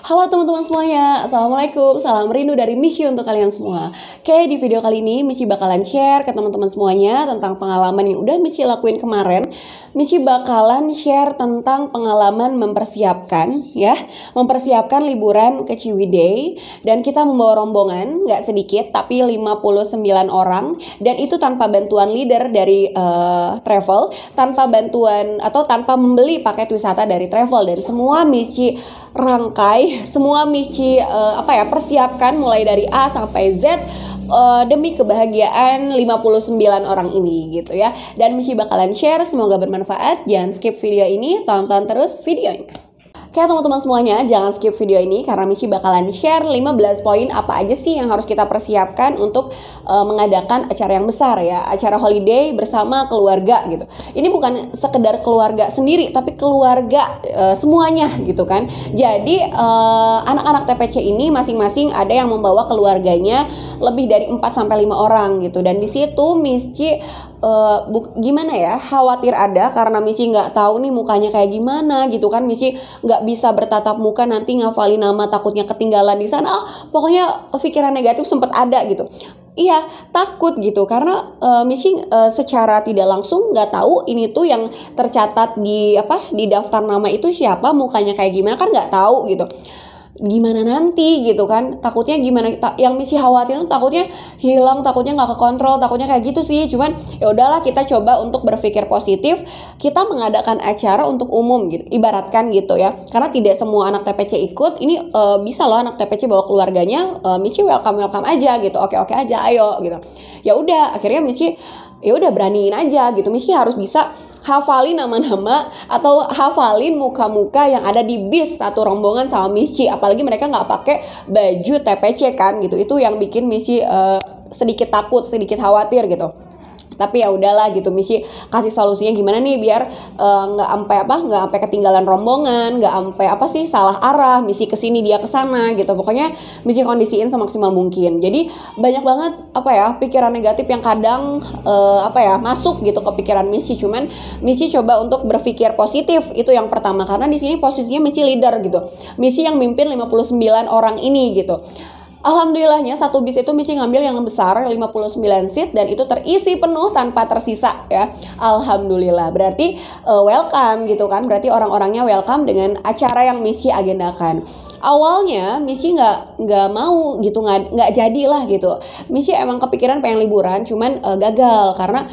Halo teman-teman semuanya, Assalamualaikum, salam rindu dari Michi untuk kalian semua. Oke, di video kali ini Michi bakalan share ke teman-teman semuanya tentang pengalaman yang udah Michi lakuin kemarin. Michi bakalan share tentang pengalaman mempersiapkan liburan ke Ciwidey. Dan kita membawa rombongan, gak sedikit, tapi 59 orang. Dan itu tanpa bantuan leader dari travel, tanpa bantuan atau tanpa membeli paket wisata dari travel. Dan semua Michi rangkai, semua Michi persiapkan mulai dari A sampai Z demi kebahagiaan 59 orang ini gitu ya. Dan Michi bakalan share, semoga bermanfaat. Jangan skip video ini, tonton terus videonya. Oke teman-teman semuanya, jangan skip video ini karena Michi bakalan share 15 poin apa aja sih yang harus kita persiapkan untuk mengadakan acara yang besar ya, acara holiday bersama keluarga gitu. Ini bukan sekedar keluarga sendiri, tapi keluarga semuanya gitu kan. Jadi anak-anak TPC ini masing-masing ada yang membawa keluarganya lebih dari 4-5 orang gitu. Dan di situ Michi gimana ya, khawatir ada karena Michi nggak tahu nih mukanya kayak gimana gitu kan. Michi nggak bisa bertatap muka, nanti ngafalin nama takutnya ketinggalan di sana. Pokoknya pikiran negatif sempat ada gitu. Iya, takut gitu karena Michi secara tidak langsung nggak tahu ini tuh yang tercatat di daftar nama itu siapa, mukanya kayak gimana kan nggak tahu gitu. Gimana nanti gitu kan, takutnya gimana, yang Michi khawatirin takutnya hilang, takutnya nggak kekontrol, takutnya kayak gitu sih. Cuman ya udahlah, kita coba untuk berpikir positif. Kita mengadakan acara untuk umum gitu, ibaratkan gitu ya, karena tidak semua anak TPC ikut. Ini bisa loh anak TPC bawa keluarganya, Michi welcome aja gitu, oke aja, ayo gitu. Ya udah, akhirnya Michi ya udah beraniin aja gitu. Michi harus bisa hafalin nama-nama atau hafalin muka-muka yang ada di bis satu rombongan sama Michi. Apalagi mereka nggak pakai baju TPC kan gitu. Itu yang bikin Michi sedikit takut, sedikit khawatir gitu. Tapi ya udahlah gitu, Michi kasih solusinya gimana nih biar nggak sampai ketinggalan rombongan, nggak sampai salah arah, Michi kesini dia kesana gitu. Pokoknya Michi kondisiin semaksimal mungkin. Jadi banyak banget pikiran negatif yang kadang masuk gitu ke pikiran Michi. Cuman Michi coba untuk berpikir positif, itu yang pertama, karena di sini posisinya Michi leader gitu. Michi yang mimpin 59 orang ini gitu. Alhamdulillahnya satu bis itu Michi ngambil yang besar 59 seat dan itu terisi penuh tanpa tersisa ya. Alhamdulillah, berarti welcome gitu kan. Berarti orang-orangnya welcome dengan acara yang Michi agendakan. Awalnya Michi nggak mau gitu, nggak jadilah gitu. Michi emang kepikiran pengen liburan, cuman gagal karena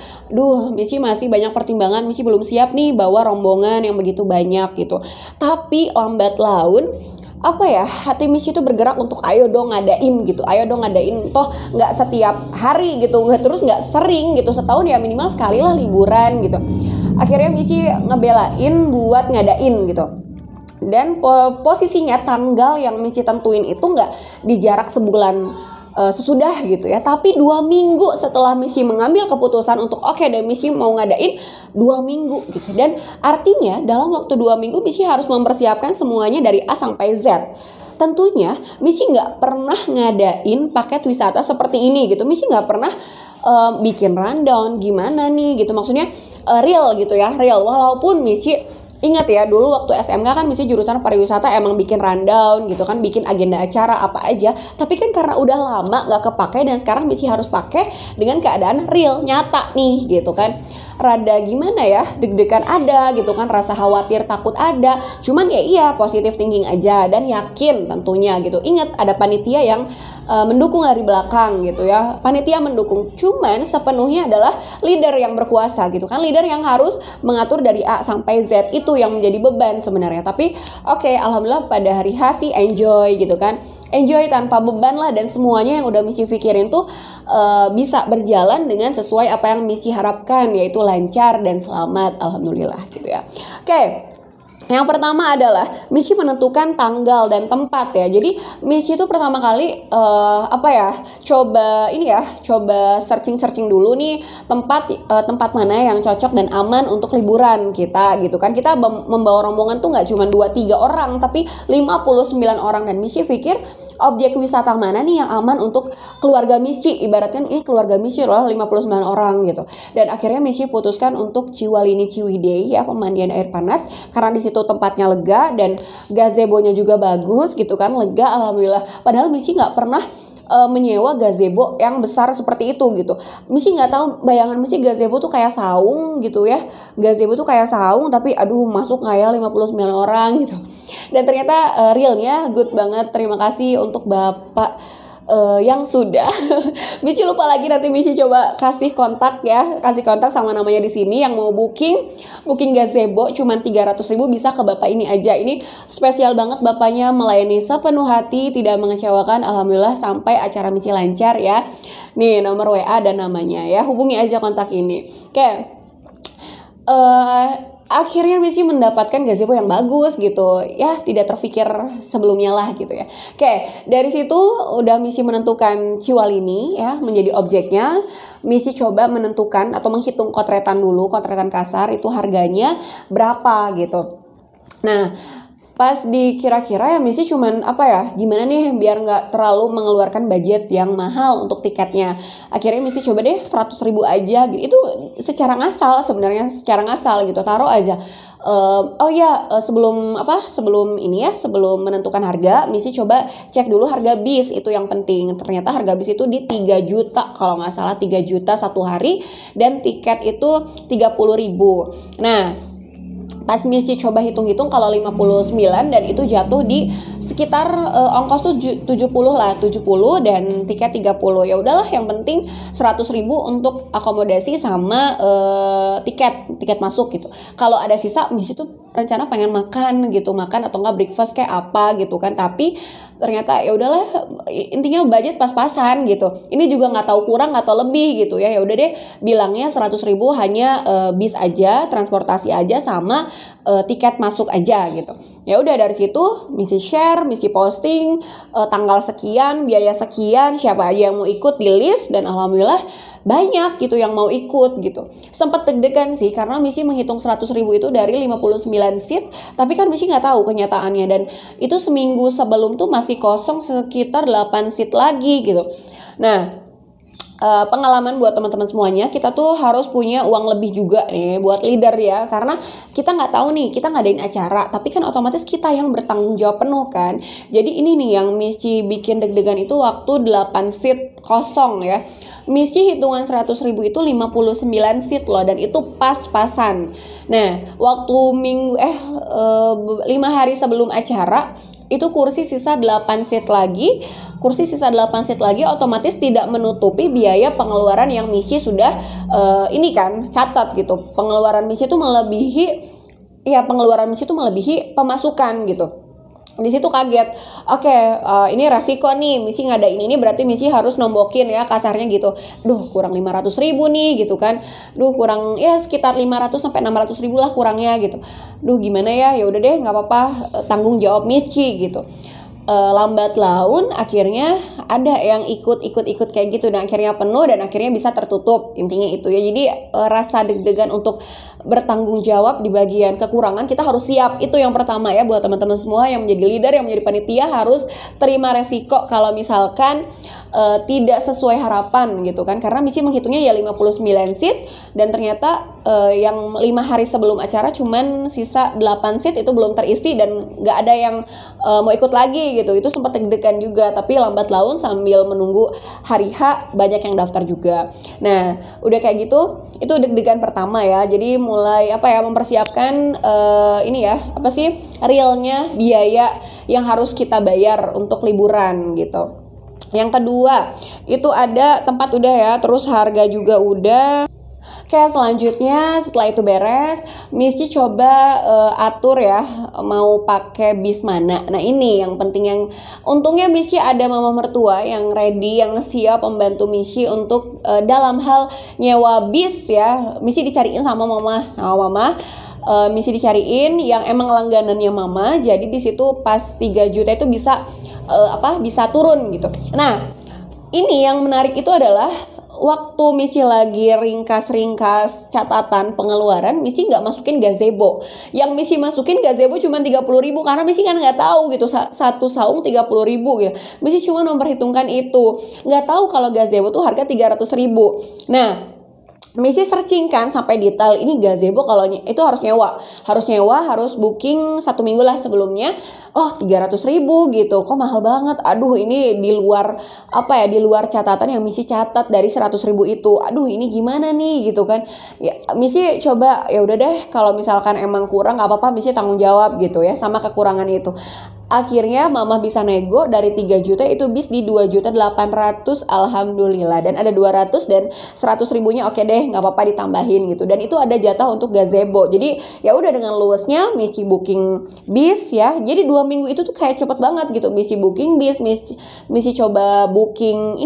Michi masih banyak pertimbangan. Michi belum siap nih bawa rombongan yang begitu banyak gitu. Tapi lambat laun hati Michi itu bergerak untuk ayo dong ngadain gitu, toh nggak setiap hari gitu, terus nggak sering gitu, setahun ya minimal sekali lah liburan gitu. Akhirnya Michi ngebelain buat ngadain gitu. Dan posisinya tanggal yang Michi tentuin itu nggak di jarak sebulan sesudah gitu ya, tapi 2 minggu setelah Michi mengambil keputusan untuk Michi mau ngadain 2 minggu gitu. Dan artinya dalam waktu 2 minggu Michi harus mempersiapkan semuanya dari A sampai Z. Tentunya Michi nggak pernah ngadain paket wisata seperti ini gitu. Michi nggak pernah bikin rundown gimana nih gitu, maksudnya real gitu ya, real. Walaupun Michi ingat ya, dulu waktu SMK kan Michi jurusan pariwisata emang bikin rundown gitu kan, bikin agenda acara apa aja. Tapi kan karena udah lama gak kepakai dan sekarang Michi harus pakai dengan keadaan real, nyata nih gitu kan. Rada gimana ya, deg-degan ada gitu kan, rasa khawatir, takut ada. Cuman ya iya, positive thinking aja dan yakin tentunya gitu. Ingat ada panitia yang mendukung dari belakang gitu ya. Panitia mendukung, cuman sepenuhnya adalah leader yang berkuasa gitu kan. Leader yang harus mengatur dari A sampai Z, itu yang menjadi beban sebenarnya. Tapi alhamdulillah pada hari H sih enjoy gitu kan. Enjoy tanpa beban lah, dan semuanya yang udah Michi pikirin tuh bisa berjalan dengan sesuai apa yang Michi harapkan, yaitu lancar dan selamat, alhamdulillah gitu ya. Yang pertama adalah Michi menentukan tanggal dan tempat ya. Jadi Michi itu pertama kali coba searching dulu nih tempat mana yang cocok dan aman untuk liburan kita gitu kan. Kita membawa rombongan tuh nggak cuma 2-3 orang, tapi 59 orang. Dan Michi pikir objek wisata mana nih yang aman untuk keluarga Michi. Ibaratkan ini keluarga Michi loh, 59 orang gitu. Dan akhirnya Michi putuskan untuk Ciwalini Ciwidey ya, pemandian air panas, karena di situ itu tempatnya lega dan gazebo-nya juga bagus gitu kan, lega alhamdulillah. Padahal Missy nggak pernah menyewa gazebo yang besar seperti itu gitu. Missy nggak tahu, bayangan Missy gazebo tuh kayak saung gitu ya. Gazebo tuh kayak saung tapi aduh masuk nggak ya 59 orang gitu. Dan ternyata realnya good banget. Terima kasih untuk Bapak yang sudah. Missy lupa lagi, nanti Missy coba kasih kontak ya, kasih kontak sama namanya di sini yang mau booking gazebo cuman 300.000 bisa ke Bapak ini aja. Ini spesial banget, Bapaknya melayani sepenuh hati, tidak mengecewakan, alhamdulillah sampai acara Missy lancar ya. Nih nomor WA dan namanya ya, hubungi aja kontak ini. Oke. Akhirnya Missy mendapatkan gazebo yang bagus gitu ya, tidak terfikir sebelumnya lah gitu ya. Oke, dari situ udah Missy menentukan ciwal ini ya menjadi objeknya. Missy coba menentukan atau menghitung kotretan dulu, kotretan kasar itu harganya berapa gitu. Nah, pas dikira-kira ya Missy cuman gimana nih biar nggak terlalu mengeluarkan budget yang mahal untuk tiketnya. Akhirnya Missy coba deh 100.000 aja gitu. Itu secara ngasal sebenarnya, secara ngasal gitu, taruh aja. Sebelum menentukan harga, Missy coba cek dulu harga bis, itu yang penting. Ternyata harga bis itu di 3 juta kalau nggak salah, 3 juta satu hari, dan tiket itu 30.000. Nah, pas Missy coba hitung-hitung kalau 59 dan itu jatuh di sekitar ongkos tuh 70 dan tiket 30. Ya udahlah, yang penting 100.000 untuk akomodasi sama tiket masuk gitu. Kalau ada sisa, Missy tuh rencana pengen makan atau enggak breakfast kayak apa gitu kan, tapi ternyata ya udahlah, intinya budget pas-pasan gitu. Ini juga nggak tahu kurang atau lebih gitu ya. Ya udah deh, bilangnya 100.000 hanya bis aja, transportasi aja sama tiket masuk aja gitu. Ya udah, dari situ Missy share, Missy posting tanggal sekian, biaya sekian, siapa aja yang mau ikut di list, dan alhamdulillah banyak gitu yang mau ikut gitu. Sempet deg-degan sih karena Missy menghitung 100.000 itu dari 59 seat, tapi kan Missy nggak tahu kenyataannya, dan itu seminggu sebelum tuh masih kosong sekitar 8 seat lagi gitu. Nah, pengalaman buat teman-teman semuanya, kita tuh harus punya uang lebih juga nih buat leader ya, karena kita nggak tahu nih, kita ngadain acara tapi kan otomatis kita yang bertanggung jawab penuh kan. Jadi ini nih yang Missy bikin deg-degan itu waktu 8 seat kosong ya. Missy hitungan 100.000 itu 59 seat loh, dan itu pas-pasan. Nah, waktu 5 hari sebelum acara itu kursi sisa 8 seat lagi. Kursi sisa 8 seat lagi otomatis tidak menutupi biaya pengeluaran yang Missy sudah catat gitu. Pengeluaran Missy itu melebihi pemasukan gitu. Di situ kaget. Ini resiko nih, Missy ngadain ini berarti Missy harus nombokin ya, kasarnya gitu. Kurang 500.000 nih gitu kan. Kurang ya sekitar 500 sampai 600.000 lah kurangnya gitu. Gimana ya? Ya udah deh, nggak apa-apa, tanggung jawab Missy gitu. Lambat laun akhirnya ada yang ikut kayak gitu, dan akhirnya penuh dan akhirnya bisa tertutup, intinya itu ya. Jadi rasa deg-degan untuk bertanggung jawab di bagian kekurangan kita harus siap, itu yang pertama ya buat teman-teman semua yang menjadi leader, yang menjadi panitia, harus terima resiko kalau misalkan tidak sesuai harapan gitu kan. Karena Missy menghitungnya ya 59 seat, dan ternyata yang 5 hari sebelum acara cuman sisa 8 seat, itu belum terisi dan nggak ada yang mau ikut lagi gitu. Itu sempat deg-degan juga, tapi lambat laun sambil menunggu hari H banyak yang daftar juga. Nah, udah kayak gitu, itu deg-degan pertama ya. Jadi mulai mempersiapkan realnya biaya yang harus kita bayar untuk liburan gitu. Yang kedua, itu ada tempat udah ya, terus harga juga udah. Selanjutnya setelah itu beres, Missy coba atur ya mau pakai bis mana. Nah, ini yang penting, yang untungnya Missy ada mama mertua yang ready, yang siap membantu Missy untuk dalam hal nyewa bis ya. Missy dicariin sama mama. Missy dicariin yang emang langganannya mama. Jadi di situ pas 3 juta itu bisa turun gitu. Nah, ini yang menarik itu adalah waktu Missy lagi ringkas catatan pengeluaran, Missy nggak masukin gazebo. Yang Missy masukin gazebo cuma 30.000 karena Missy kan nggak tahu gitu, satu saung 30.000 gitu. Missy cuma memperhitungkan itu, nggak tahu kalau gazebo tuh harga 300.000. Nah, Misi searching kan sampai detail ini gazebo kalau itu harus booking 1 minggu lah sebelumnya. Oh 300.000 gitu, kok mahal banget. Aduh ini di luar di luar catatan yang Misi catat dari 100.000 itu. Aduh ini gimana nih gitu kan. Ya Misi coba ya udah deh kalau misalkan emang kurang nggak apa-apa, Misi tanggung jawab gitu ya sama kekurangan itu. Akhirnya mama bisa nego dari 3 juta itu bis di 2.800.000 alhamdulillah, dan ada 200 dan 100 ribunya oke deh nggak apa-apa ditambahin gitu, dan itu ada jatah untuk gazebo. Jadi ya udah dengan luasnya Misi booking bis ya, jadi 2 minggu itu tuh kayak cepet banget gitu. Misi booking bis, Misi coba booking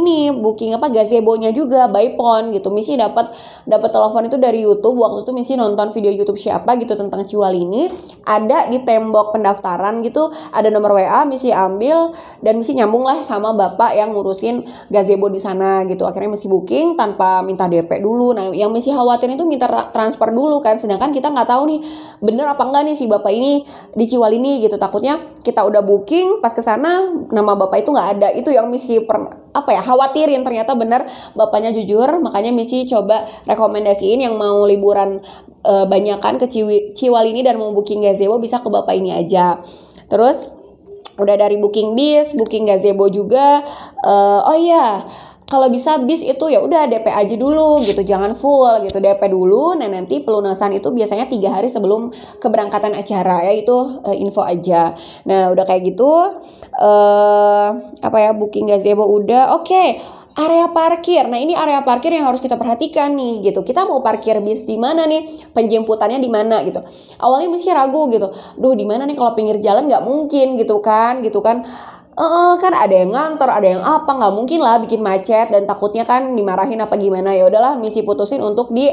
gazebonya juga by phone gitu. Misi dapat telepon itu dari YouTube. Waktu itu Misi nonton video YouTube siapa gitu tentang Ciwalini, ada di tembok pendaftaran gitu ada nomor WA, Misi ambil dan Misi nyambung lah sama bapak yang ngurusin gazebo di sana gitu. Akhirnya Misi booking tanpa minta DP dulu. Nah yang Misi khawatirin itu minta transfer dulu kan, sedangkan kita nggak tahu nih bener apa enggak nih si bapak ini di Ciwalini gitu. Takutnya kita udah booking pas ke sana nama bapak itu nggak ada. Itu yang Misi khawatirin. Ternyata bener bapaknya jujur. Makanya Misi coba rekomendasiin yang mau liburan banyakan ke Ciwalini dan mau booking gazebo bisa ke bapak ini aja. Terus udah dari booking bis, booking gazebo juga. Kalau bisa bis itu ya udah DP aja dulu gitu, jangan full gitu, DP dulu. Nah nanti pelunasan itu biasanya 3 hari sebelum keberangkatan acara ya, itu info aja. Nah udah kayak gitu booking gazebo udah oke. Area parkir. Nah, ini area parkir yang harus kita perhatikan nih gitu. Kita mau parkir bis di mana nih? Penjemputannya di mana gitu. Awalnya Misi ragu gitu. Duh, di mana nih kalau pinggir jalan nggak mungkin gitu kan. Kan ada yang ngantor, ada yang apa, nggak mungkin lah bikin macet dan takutnya kan dimarahin apa gimana. Ya udahlah Misi putusin untuk di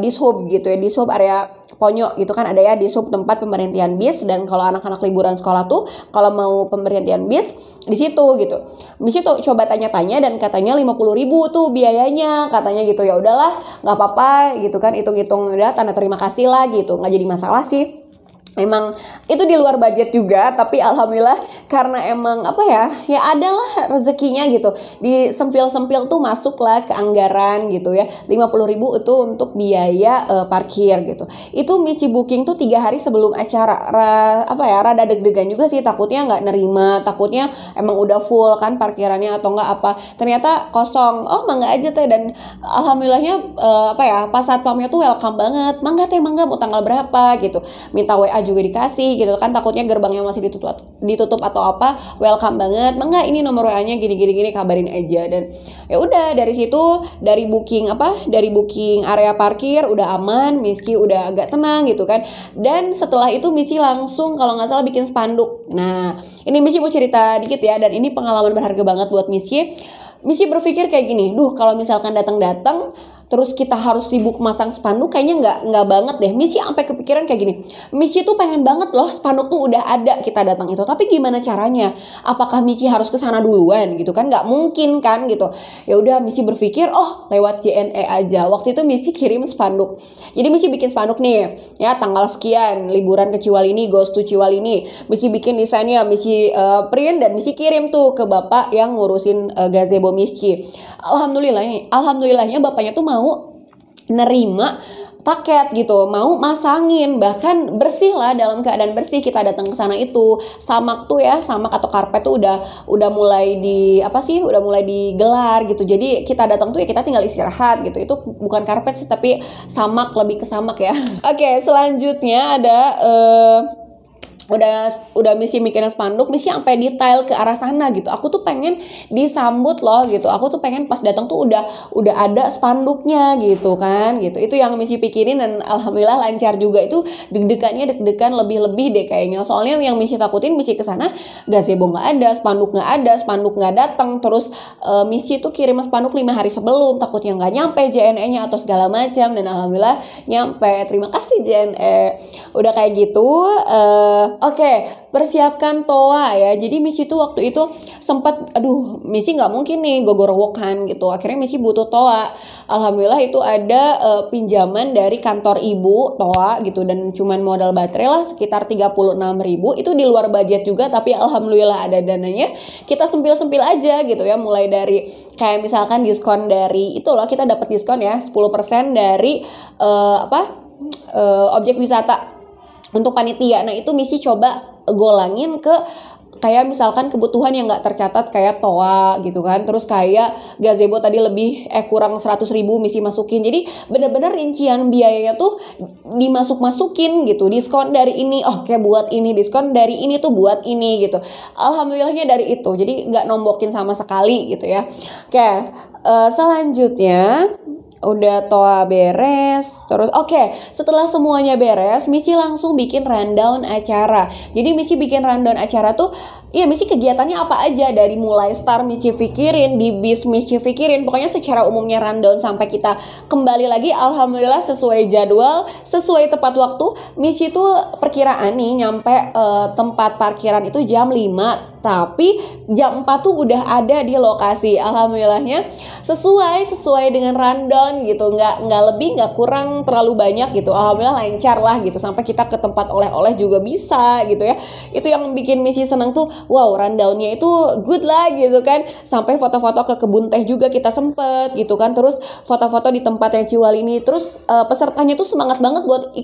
dishub gitu ya, dishub area Ponyo gitu kan ada ya, dishub tempat pemberhentian bis. Dan kalau anak-anak liburan sekolah tuh kalau mau pemberhentian bis di situ gitu. Misi tuh coba tanya-tanya dan katanya 50.000 tuh biayanya katanya gitu. Ya udahlah nggak apa-apa gitu kan, hitung-hitung udah tanda terima kasih lah gitu, nggak jadi masalah sih. Emang itu di luar budget juga, tapi alhamdulillah karena emang ya adalah rezekinya gitu, di sempil-sempil tuh masuk lah ke anggaran gitu ya. 50.000 itu untuk biaya parkir gitu. Itu Misi booking tuh 3 hari sebelum acara. Rada deg-degan juga sih, takutnya nggak nerima, takutnya emang udah full kan parkirannya atau nggak apa. Ternyata kosong. Oh mangga aja teh, dan alhamdulillahnya pas satpamnya tuh welcome banget. Mangga mau tanggal berapa gitu. Minta WA juga dikasih gitu kan, takutnya gerbangnya masih ditutup atau apa, welcome banget. Mangga ini nomor WA-nya gini kabarin aja. Dan ya udah dari situ, dari booking area parkir udah aman, Misi udah agak tenang gitu kan. Dan setelah itu Misi langsung kalau nggak salah bikin spanduk. Nah ini Misi mau cerita dikit ya, dan ini pengalaman berharga banget buat Misi. Misi berpikir kayak gini, kalau misalkan datang terus kita harus sibuk masang spanduk, kayaknya nggak banget deh. Misi sampai kepikiran kayak gini, Misi tuh pengen banget loh spanduk tuh udah ada kita datang itu, tapi gimana caranya? Apakah Misi harus ke sana duluan gitu kan? Nggak mungkin kan gitu. Ya udah Misi berpikir lewat JNE aja. Waktu itu Misi kirim spanduk. Jadi Misi bikin spanduk nih ya, tanggal sekian liburan ke Ciwalini, goes to Ciwalini. Misi bikin desainnya, Misi print dan Misi kirim tuh ke bapak yang ngurusin gazebo Misi. Alhamdulillahnya bapaknya tuh mau nerima paket gitu, mau masangin, bahkan bersih lah, dalam keadaan bersih kita datang ke sana itu. Samak atau karpet tuh udah mulai digelar gitu. Jadi kita datang tuh ya kita tinggal istirahat gitu. Itu bukan karpet sih, tapi samak, lebih ke samak ya. Oke, selanjutnya ada udah Misi mikirin spanduk, Misi sampai detail ke arah sana gitu. Aku tuh pengen disambut loh gitu. Aku tuh pengen pas datang tuh udah ada spanduknya gitu kan gitu. Itu yang Misi pikirin, dan alhamdulillah lancar juga. Itu deg-degan lebih-lebih deh kayaknya. Soalnya yang Misi takutin, Misi kesana gazebo nggak ada, spanduk nggak datang. Terus Misi tuh kirim spanduk 5 hari sebelum, takutnya nggak nyampe JNE-nya atau segala macam. Dan alhamdulillah nyampe. Terima kasih JNE. Udah kayak gitu Oke, persiapkan toa ya. Jadi Missy tuh waktu itu sempat, aduh, Missy nggak mungkin nih gogorowokan gitu. Akhirnya Missy butuh toa. Alhamdulillah itu ada pinjaman dari kantor ibu toa gitu, dan cuman modal baterai lah sekitar 36.000. Itu di luar budget juga, tapi alhamdulillah ada dananya. Kita sempil-sempil aja gitu ya. Mulai dari kayak misalkan diskon dari itu loh, kita dapat diskon ya 10% dari objek wisata untuk panitia. Nah itu Missy coba golangin ke kayak misalkan kebutuhan yang nggak tercatat kayak toa gitu kan, terus kayak gazebo tadi kurang 100.000 Missy masukin. Jadi bener-bener rincian biayanya tuh dimasuk-masukin gitu, diskon dari ini buat ini, diskon dari ini tuh buat ini gitu. Alhamdulillahnya dari itu, jadi nggak nombokin sama sekali gitu ya. Oke, selanjutnya udah toa beres, terus setelah semuanya beres, Missy langsung bikin rundown acara. Jadi Missy bikin rundown acara tuh, iya Missy kegiatannya apa aja, dari mulai start Missy pikirin, di bis Missy pikirin, pokoknya secara umumnya rundown sampai kita kembali lagi. Alhamdulillah sesuai jadwal, sesuai tepat waktu. Missy tuh perkiraan nih nyampe tempat parkiran itu jam 5, tapi jam 4 tuh udah ada di lokasi. Alhamdulillahnya sesuai dengan rundown gitu, nggak lebih nggak kurang terlalu banyak gitu. Alhamdulillah lancar lah gitu, sampai kita ke tempat oleh-oleh juga bisa gitu ya. Itu yang bikin Missy seneng tuh, wow, rundownnya itu good lah gitu kan. Sampai foto-foto ke kebun teh juga kita sempet gitu kan, terus foto-foto di tempat yang Ciwalini. Terus pesertanya tuh semangat banget buat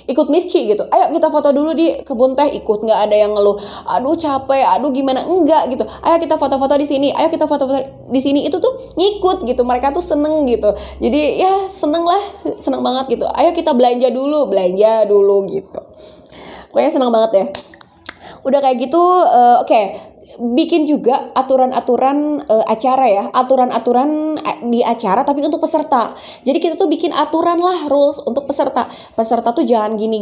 ikut Missy gitu. Ayo kita foto dulu di kebun teh, ikut, nggak ada yang ngeluh aduh capek, aduh gimana, enggak gitu. Ayo kita foto-foto di sini, ayo kita foto-foto di sini. Itu tuh ngikut gitu, mereka tuh seneng gitu. Jadi ya seneng banget gitu. Ayo kita belanja dulu gitu. Pokoknya seneng banget ya. Udah kayak gitu, bikin juga aturan-aturan acara ya, aturan-aturan di acara tapi untuk peserta. Jadi kita tuh bikin aturan lah, rules untuk peserta. Peserta tuh jangan gini,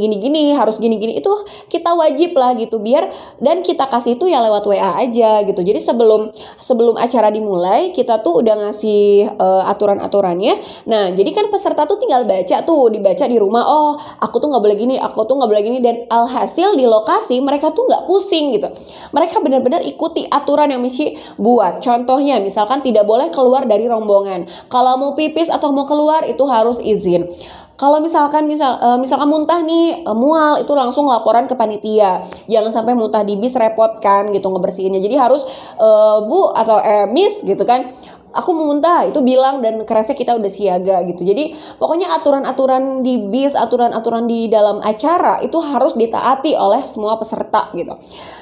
harus gini. Itu kita wajib lah gitu, biar, dan kita kasih itu ya lewat WA aja gitu. Jadi sebelum acara dimulai, kita tuh udah ngasih aturan-aturannya. Nah, jadi kan peserta tuh tinggal dibaca di rumah. Oh, aku tuh nggak boleh gini, dan alhasil di lokasi mereka tuh nggak pusing gitu. Mereka benar-benar ikuti aturan yang Missy buat. Contohnya misalkan tidak boleh keluar dari rombongan. Kalau mau pipis atau mau keluar itu harus izin. Kalau misalkan muntah nih, mual, itu langsung laporan ke panitia. Jangan sampai muntah di bis, repot kan gitu ngebersihinnya. Jadi harus Bu atau Miss gitu kan, aku mau muntah, itu bilang, dan kerasnya kita udah siaga gitu. Jadi pokoknya aturan-aturan di bis, aturan-aturan di dalam acara itu harus ditaati oleh semua peserta gitu.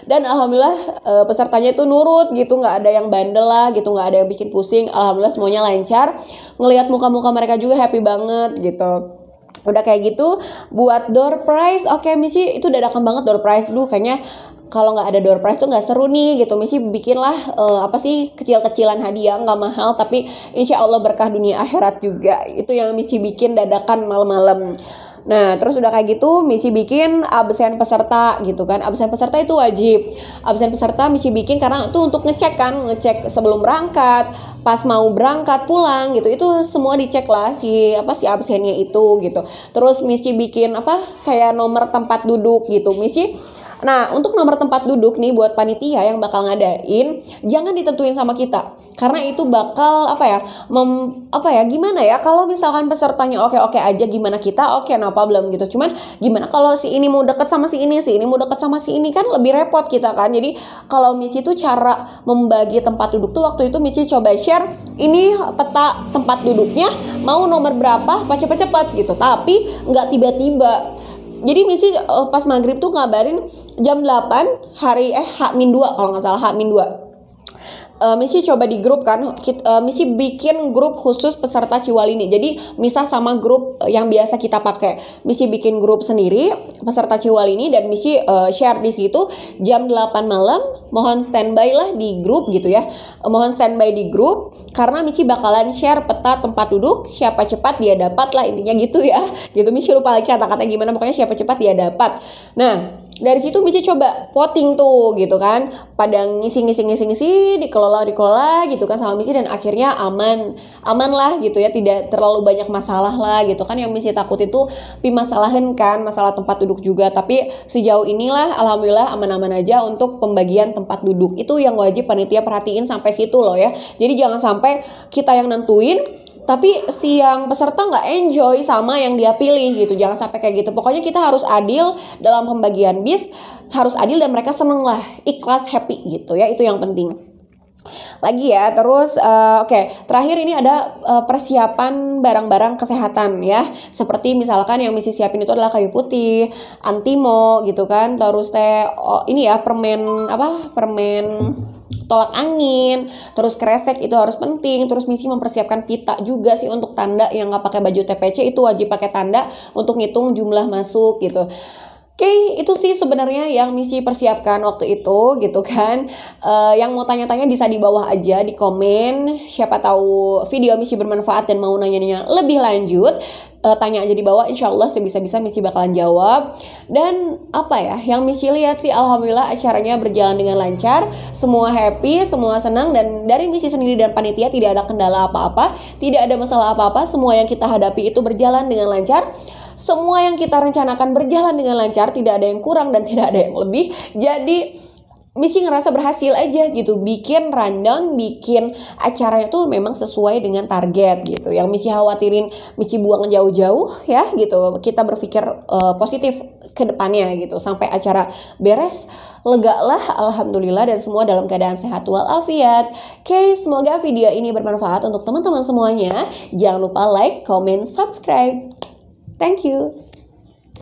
Dan alhamdulillah pesertanya itu nurut gitu, nggak ada yang bandel lah gitu, nggak ada yang bikin pusing. Alhamdulillah semuanya lancar. Ngelihat muka-muka mereka juga happy banget gitu. Udah kayak gitu, buat door prize, Missy itu dadakan banget door prize. Kayaknya kalau nggak ada door prize tuh nggak seru nih gitu. Missy bikinlah kecil-kecilan hadiah, nggak mahal, tapi insya Allah berkah dunia akhirat juga. Itu yang Missy bikin dadakan malam-malam. Nah, terus udah kayak gitu, Missy bikin absen peserta gitu kan. Absen peserta itu wajib. Absen peserta Missy bikin karena itu untuk ngecek sebelum berangkat, pas mau berangkat pulang gitu. Itu semua dicek lah si absennya itu gitu. Terus Missy bikin kayak nomor tempat duduk gitu. Nah, untuk nomor tempat duduk nih buat panitia yang bakal ngadain, jangan ditentuin sama kita. Karena itu bakal gimana ya, kalau misalkan pesertanya oke aja, gimana kita no problem gitu. Cuman gimana kalau si ini mau deket sama si ini mau deket sama si ini, kan lebih repot kita kan. Jadi kalau Missy tuh cara membagi tempat duduk tuh, waktu itu Missy coba share ini peta tempat duduknya, mau nomor berapa, cepet-cepet gitu. Tapi nggak tiba-tiba. Jadi Missy pas maghrib tuh ngabarin jam 8 hari H-2 kalau nggak salah, H-2. Missy coba di grup kan, Missy bikin grup khusus peserta Ciwalini. Jadi misah sama grup yang biasa kita pakai. Missy bikin grup sendiri peserta Ciwalini, dan Missy share di situ jam 8 malam. Mohon standby lah di grup gitu ya. Mohon standby di grup karena Missy bakalan share peta tempat duduk. Siapa cepat dia dapat lah, intinya gitu ya. Gitu, Missy lupa lagi kata-katanya gimana, pokoknya siapa cepat dia dapat. Nah, dari situ bisa coba voting tuh gitu kan, pada ngisi dikelola gitu kan sama misi, dan akhirnya aman lah gitu ya, tidak terlalu banyak masalah lah gitu kan. Yang misi takut itu pimasalahin kan masalah tempat duduk juga, tapi sejauh inilah alhamdulillah aman-aman aja untuk pembagian tempat duduk. Itu yang wajib panitia perhatiin sampai situ loh ya. Jadi jangan sampai kita yang nentuin tapi si yang peserta nggak enjoy sama yang dia pilih gitu. Jangan sampai kayak gitu. Pokoknya kita harus adil dalam pembagian bis, harus adil dan mereka seneng lah, ikhlas, happy gitu ya. Itu yang penting. Lagi ya, terus oke, terakhir ini ada persiapan barang-barang kesehatan ya. Seperti misalkan yang misi siapin itu adalah kayu putih, antimo gitu kan. Terus ini ya permen tolak angin, terus kresek itu harus penting. Terus misi mempersiapkan pita juga sih untuk tanda, yang nggak pakai baju TPC itu wajib pakai tanda untuk ngitung jumlah masuk gitu. Oke, itu sih sebenarnya yang misi persiapkan waktu itu gitu kan. Yang mau tanya-tanya bisa di bawah aja di komen. Siapa tahu video misi bermanfaat dan mau nanya-nanya lebih lanjut, tanya aja di bawah. Insya Allah sebisa-bisa misi bakalan jawab. Dan apa ya, yang misi lihat sih alhamdulillah acaranya berjalan dengan lancar, semua happy, semua senang, dan dari misi sendiri dan panitia tidak ada kendala apa-apa, tidak ada masalah apa-apa. Semua yang kita hadapi itu berjalan dengan lancar. Semua yang kita rencanakan berjalan dengan lancar, tidak ada yang kurang dan tidak ada yang lebih. Jadi misi ngerasa berhasil aja gitu, bikin rundown, bikin acaranya tuh memang sesuai dengan target gitu. Yang misi khawatirin, misi buang jauh-jauh ya gitu. Kita berpikir positif ke depannya gitu, sampai acara beres lega lah alhamdulillah, dan semua dalam keadaan sehat walafiat. Oke, semoga video ini bermanfaat untuk teman-teman semuanya. Jangan lupa like, comment, subscribe. Thank you.